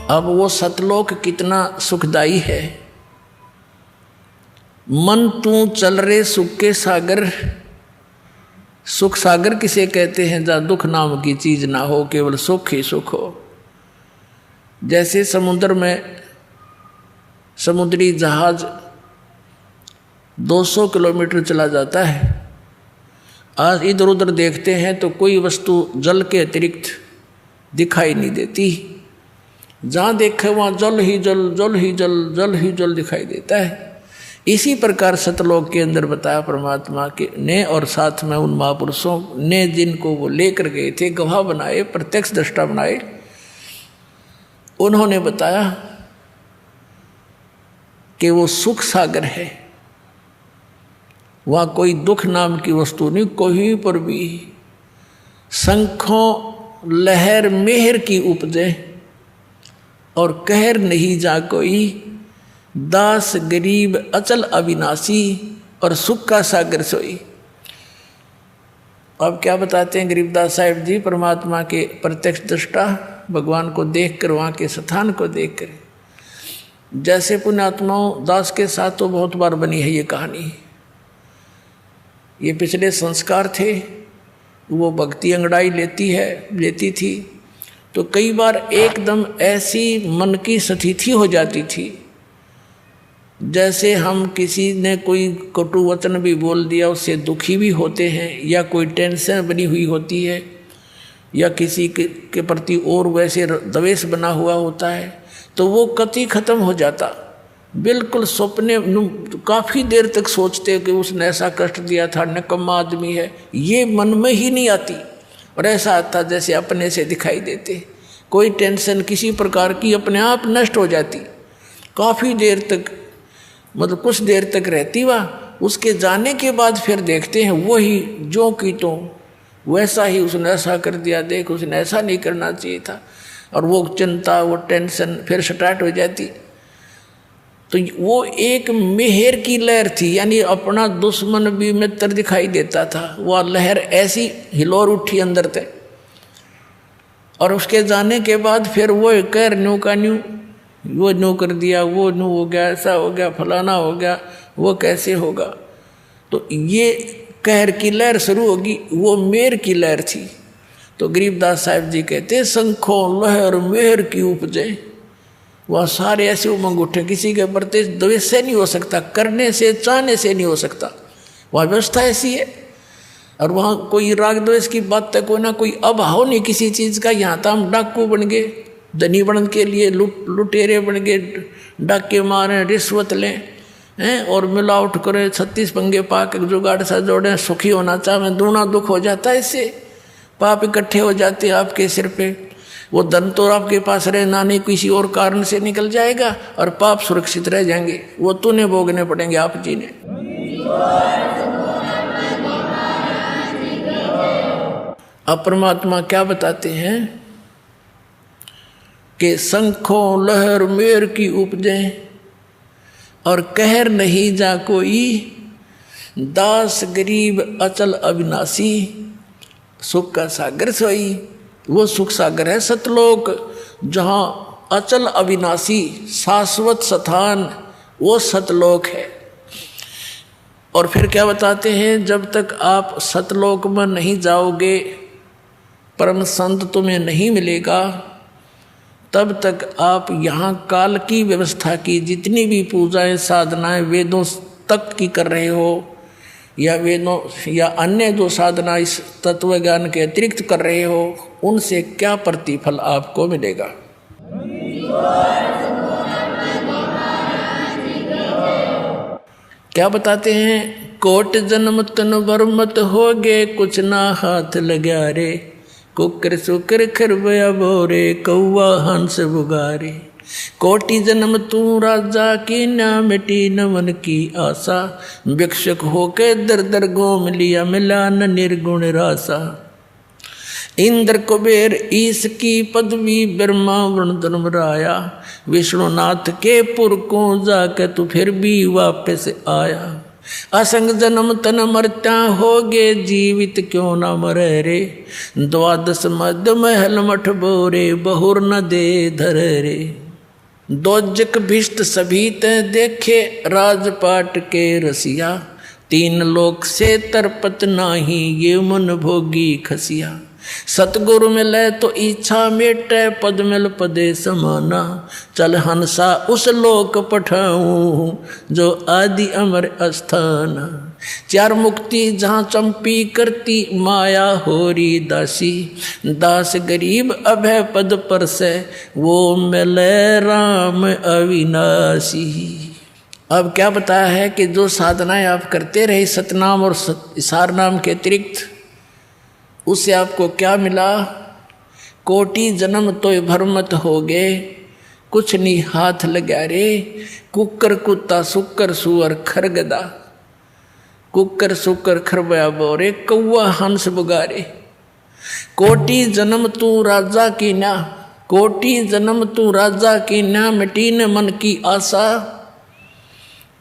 अब वो सतलोक कितना सुखदाई है। मन तू चल रे सुख के सागर, सुख सागर किसे कहते हैं जहाँ दुख नाम की चीज ना हो, केवल सुख ही सुख हो। जैसे समुद्र में समुद्री जहाज 200 किलोमीटर चला जाता है, आज इधर उधर देखते हैं तो कोई वस्तु जल के अतिरिक्त दिखाई नहीं देती। जहाँ देखे वहाँ जल ही जल, जल ही जल, जल ही जल दिखाई देता है। इसी प्रकार सतलोक के अंदर बताया परमात्मा के ने, और साथ में उन महापुरुषों ने जिनको वो लेकर गए थे, गवाह बनाए, प्रत्यक्ष दृष्टा बनाए, उन्होंने बताया कि वो सुख सागर है। वहाँ कोई दुख नाम की वस्तु नहीं, कहीं पर भी शंखों लहर मेहर की उपजे और कहर नहीं जा कोई, दास गरीब अचल अविनाशी और सुख का सागर सोई। अब क्या बताते हैं गरीबदास साहिब जी, परमात्मा के प्रत्यक्ष दृष्टा, भगवान को देखकर, वहाँ के स्थान को देखकर। जैसे पुण्यात्माओं दास के साथ तो बहुत बार बनी है ये कहानी। ये पिछले संस्कार थे, वो भक्ति अंगड़ाई लेती थी, तो कई बार एकदम ऐसी मन की स्थिति हो जाती थी, जैसे हम किसी ने कोई कटु वचन भी बोल दिया, उससे दुखी भी होते हैं, या कोई टेंशन बनी हुई होती है, या किसी के प्रति और वैसे द्वेष बना हुआ होता है, तो वो कति खत्म हो जाता। बिल्कुल सपने काफ़ी देर तक सोचते कि उसने ऐसा कष्ट दिया था, निकम्मा आदमी है, ये मन में ही नहीं आती। और ऐसा आता जैसे अपने से दिखाई देते, कोई टेंशन किसी प्रकार की अपने आप नष्ट हो जाती। काफ़ी देर तक, मतलब कुछ देर तक रहती वह, उसके जाने के बाद फिर देखते हैं वही जो की तो वैसा ही उसने ऐसा कर दिया, देख उसने ऐसा नहीं करना चाहिए था, और वो चिंता, वो टेंशन फिर स्टार्ट हो जाती। तो वो एक मेहर की लहर थी, यानी अपना दुश्मन भी मित्र दिखाई देता था। वह लहर ऐसी हिलोर उठी अंदर से, और उसके जाने के बाद फिर वो कर न्यू का न्यू, वो न्यू कर दिया, वो न्यू हो गया, ऐसा हो गया, फलाना हो गया, वो कैसे होगा। तो ये कहर की लहर शुरू होगी, वो मेहर की लहर थी। तो गरीबदास साहिब जी कहते, शंखों लहर मेहर की उपजे, वह सारे ऐसे उमंग उठे, किसी के प्रति द्वेष से नहीं हो सकता, करने से चाहने से नहीं हो सकता, वह व्यवस्था ऐसी है। और वहाँ कोई राग द्वेष की बात तक कोई ना, कोई अभाव नहीं किसी चीज़ का। यहाँ तो हम डाकू बन गए, धनी बनने के लिए लुटेरे बन गए, डाके मारें, रिश्वत लें हैं और मिलावट करें, 36 पंगे पाक जुगाड़ सा जोड़ें, सुखी होना चाहें, दूना दुख हो जाता है। इससे पाप इकट्ठे हो जाते हैं आपके सिर पे। वो धन तो आपके पास रहना नहीं, किसी और कारण से निकल जाएगा, और पाप सुरक्षित रह जाएंगे, वो तूने भोगने पड़ेंगे आप जी ने। अब परमात्मा क्या बताते हैं कि शंखों लहर मेर की उपजे और कहर नहीं जा कोई, दास गरीब अचल अविनाशी, सुख का सागर सोई। वो सुख सागर है सतलोक, जहाँ अचल अविनाशी शाश्वत स्थान, वो सतलोक है। और फिर क्या बताते हैं, जब तक आप सतलोक में नहीं जाओगे, परम संत तुम्हें नहीं मिलेगा, तब तक आप यहाँ काल की व्यवस्था की जितनी भी पूजाएं साधनाएं वेदों तक की कर रहे हो, या वेदों या अन्य जो साधना इस तत्व ज्ञान के अतिरिक्त कर रहे हो, उनसे क्या प्रतिफल आपको मिलेगा। क्या बताते हैं, कोट जन्म तन भरमत हो गे, कुछ ना हाथ लग्या रे, कुकर सुकर खरबया बोरे, कौवा हंस बुगारे। कोटि जन्म तू राजा की, ना मिटी न मन की आशा, भिक्षुक होके दर दर घूम लिया, मिला न निर्गुण रासा। इंद्र कुबेर ईश की पदवी, ब्रह्मा वरुण धर्मराया, विष्णुनाथ के पुर को जाके तू फिर भी वापस आया। असंग जन्म तन मरत्या होगे, जीवित क्यों न मरे रे। द्वादश मध्य महल मठ बोरे, बहुर न दे धर रे। दोजक भिष्ट सभी ते देखे, राजपाट के रसिया। तीन लोक से तरपत नाही, ये मन भोगी खसिया। सतगुरु मिले तो इच्छा मेटे, पद मिल पदे समाना। चल हंसा उस लोक पठाऊं, जो आदि अमर अस्थान। चार मुक्ति जहाँ चंपी करती, माया होरी दासी। दास गरीब अभय पद पर से, वो मिले राम अविनाशी। अब क्या बताया है कि जो साधनाएं आप करते रहे सतनाम और सार नाम के अतिरिक्त, उससे आपको क्या मिला। कोटि जन्म तो भरमत हो गए, कुछ नहीं हाथ लगा रे। कुकर कुत्ता सुकर सुअर खरगदा, कुकर सुकर खरबया बोरे, कौआ हंस बुगारे। कोटि जन्म तू राजा की ना, कोटि जन्म तू राजा की ना। मिटी न मन की आशा,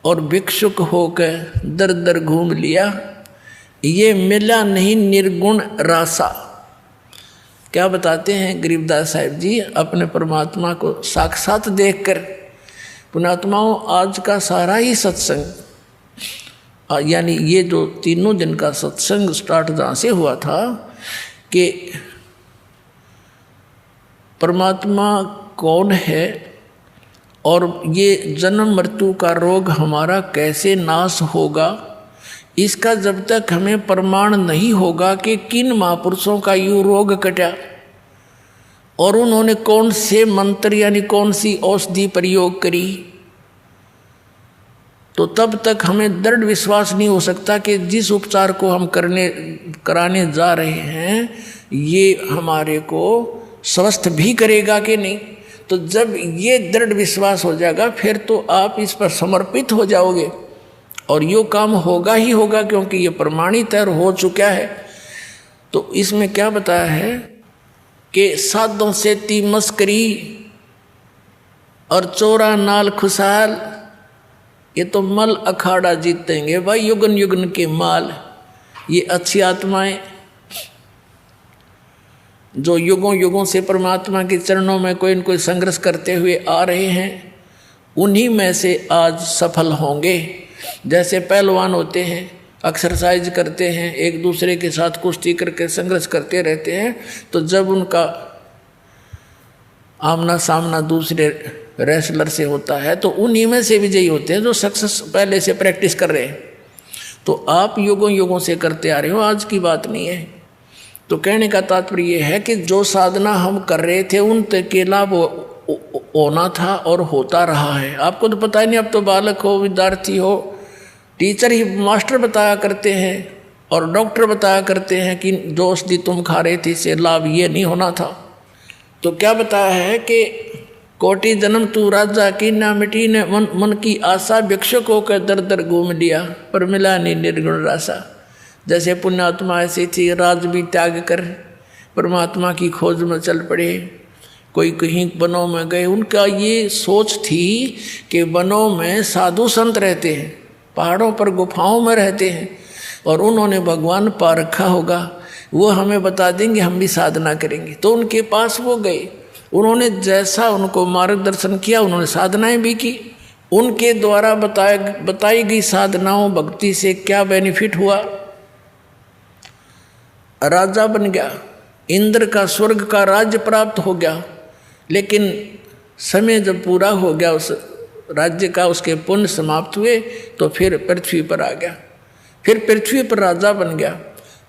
और भिक्षुक होकर दर दर घूम लिया। ये मिला नहीं निर्गुण रासा। क्या बताते हैं गरीबदास साहिब जी अपने परमात्मा को साक्षात देखकर। पुणात्माओं, आज का सारा ही सत्संग, यानी ये जो तीनों दिन का सत्संग स्टार्ट जहाँ से हुआ था कि परमात्मा कौन है और ये जन्म मृत्यु का रोग हमारा कैसे नाश होगा, इसका जब तक हमें प्रमाण नहीं होगा कि किन महापुरुषों का यूँ रोग कटा और उन्होंने कौन से मंत्र यानी कौन सी औषधि प्रयोग करी, तो तब तक हमें दृढ़ विश्वास नहीं हो सकता कि जिस उपचार को हम कराने जा रहे हैं ये हमारे को स्वस्थ भी करेगा कि नहीं। तो जब ये दृढ़ विश्वास हो जाएगा फिर तो आप इस पर समर्पित हो जाओगे और यो काम होगा ही होगा, क्योंकि ये प्रमाणित है और हो चुका है। तो इसमें क्या बताया है कि साधों से ती मस्करी और चोरा नाल खुशहाल, ये तो मल अखाड़ा जीतेंगे भाई युगन युगन के माल। ये अच्छी आत्माएं जो युगों युगों से परमात्मा के चरणों में कोई न कोई संघर्ष करते हुए आ रहे हैं, उन्हीं में से आज सफल होंगे। जैसे पहलवान होते हैं, एक्सरसाइज करते हैं, एक दूसरे के साथ कुश्ती करके संघर्ष करते रहते हैं, तो जब उनका आमना सामना दूसरे रेसलर से होता है तो उन्हीं में से विजयी होते हैं जो सक्सेस पहले से प्रैक्टिस कर रहे हैं। तो आप युगों युगों से करते आ रहे हो, आज की बात नहीं है। तो कहने का तात्पर्य ये है कि जो साधना हम कर रहे थे उन के लाभ होना था और होता रहा है। आपको तो पता ही नहीं, अब तो बालक हो, विद्यार्थी हो, टीचर ही मास्टर बताया करते हैं और डॉक्टर बताया करते हैं कि जो औषधि तुम खा रहे थे इससे लाभ ये नहीं होना था। तो क्या बताया है कि कोटि जन्म तू राजा की ना, मिटी ने मन की आशा। भिक्षुक होकर दर दर घूम लिया, पर मिला नहीं निर्गुण रासा। जैसे पुण्यात्मा ऐसी थी, राज भी त्याग कर परमात्मा की खोज में चल पड़े। कोई कहीं वनों में गए, उनका ये सोच थी कि वनों में साधु संत रहते हैं, पहाड़ों पर गुफाओं में रहते हैं और उन्होंने भगवान पा रखा होगा, वो हमें बता देंगे, हम भी साधना करेंगे। तो उनके पास वो गए, उन्होंने जैसा उनको मार्गदर्शन किया उन्होंने साधनाएं भी की। उनके द्वारा बताई गई साधनाओं भक्ति से क्या बेनिफिट हुआ, राजा बन गया, इंद्र का स्वर्ग का राज्य प्राप्त हो गया। लेकिन समय जब पूरा हो गया उस राज्य का, उसके पुण्य समाप्त हुए, तो फिर पृथ्वी पर आ गया, फिर पृथ्वी पर राजा बन गया।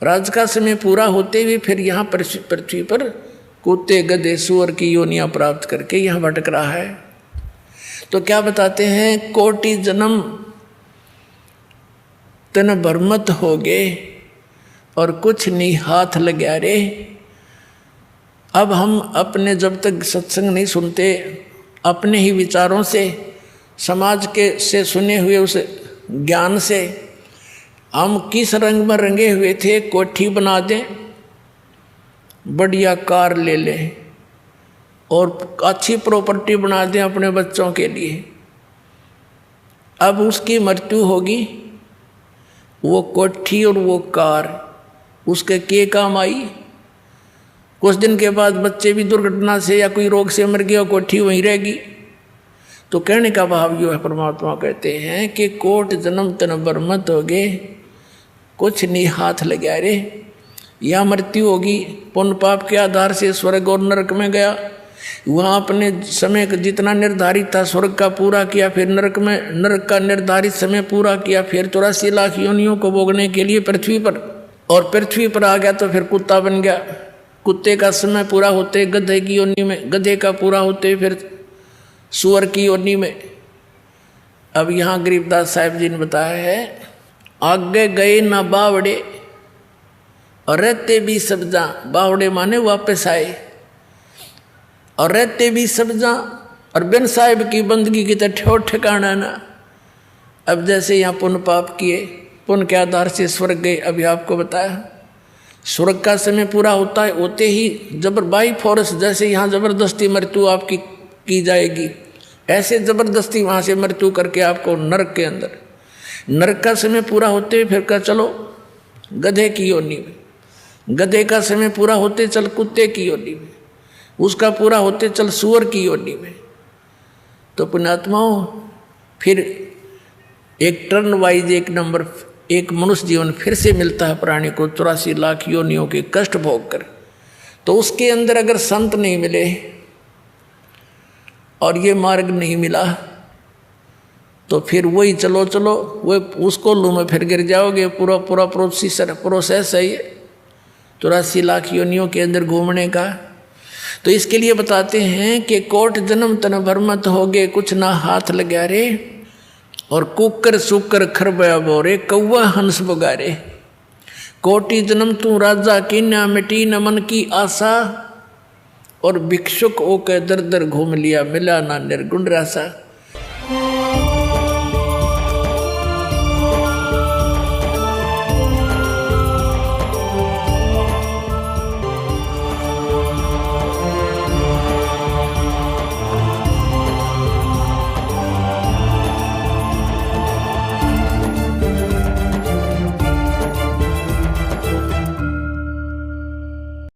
राज का समय पूरा होते हुए फिर यहाँ पृथ्वी पर कुत्ते गधे सुअर की योनियाँ प्राप्त करके यहाँ भटक रहा है। तो क्या बताते हैं, कोटि जन्म तन भरमत हो गए और कुछ नहीं हाथ लगा रे। अब हम अपने जब तक सत्संग नहीं सुनते, अपने ही विचारों से, समाज के से सुने हुए उस ज्ञान से हम किस रंग में रंगे हुए थे, कोठी बना दें, बढ़िया कार ले लें और अच्छी प्रॉपर्टी बना दें अपने बच्चों के लिए। अब उसकी मृत्यु होगी वो कोठी और वो कार उसके के काम आई। कुछ दिन के बाद बच्चे भी दुर्घटना से या कोई रोग से मर गया, कोठी वहीं रहेगी। तो कहने का भाव यो है, परमात्मा कहते हैं कि कोट जन्म तन बरमत हो गए, कुछ नहीं हाथ लगा रे। या मृत्यु होगी, पुण्य पाप के आधार से स्वर्ग और नरक में गया, वहाँ अपने समय का जितना निर्धारित था स्वर्ग का पूरा किया, फिर नरक का निर्धारित समय पूरा किया, फिर 84 लाख योनियों को भोगने के लिए पृथ्वी पर, और पृथ्वी पर आ गया तो फिर कुत्ता बन गया। कुत्ते का समय पूरा होते गधे की योनि में, गधे का पूरा होते फिर सुअर की योनि में। अब यहाँ गरीबदास साहिब जी ने बताया है, आगे गए ना बावड़े और रहते भी सब्जा, बावड़े माने वापस आए, और रहते भी सब्जा, और बिन साहिब की बंदगी की तो ठोर ठिकाना ना। अब जैसे यहाँ पुण्य पाप किए, पुण्य के आधार से स्वर्ग गए। अभी आपको बताया स्वर्ग का समय पूरा होता है, होते ही बाई फोर्स, जैसे यहाँ जबरदस्ती मृत्यु आपकी की जाएगी, ऐसे जबरदस्ती वहाँ से मृत्यु करके आपको नरक के अंदर, नरक का समय पूरा होते फिर का चलो गधे की योनि में, गधे का समय पूरा होते चल कुत्ते की योनि में, उसका पूरा होते चल सुअर की योनि में। तो पुण्यात्माओं फिर एक टर्न वाइज एक नंबर एक मनुष्य जीवन फिर से मिलता है प्राणी को 84 लाख योनियों के कष्ट भोग कर। तो उसके अंदर अगर संत नहीं मिले और ये मार्ग नहीं मिला तो फिर वही चलो चलो वो उसको लू में फिर गिर जाओगे। पूरा पूरा प्रोसेस है ये 84 लाख योनियों के अंदर घूमने का। तो इसके लिए बताते हैं कि कोट जन्म तन भरमत हो गए, कुछ ना हाथ लगा रे, और कुकर सुकर खरबया बोरे, कौवा हंस बगारे। कोटि जन्म तू राजा की न मिटी न मन की आशा, और भिक्षुक होकर दर दर घूम लिया, मिला ना निर्गुण रासा।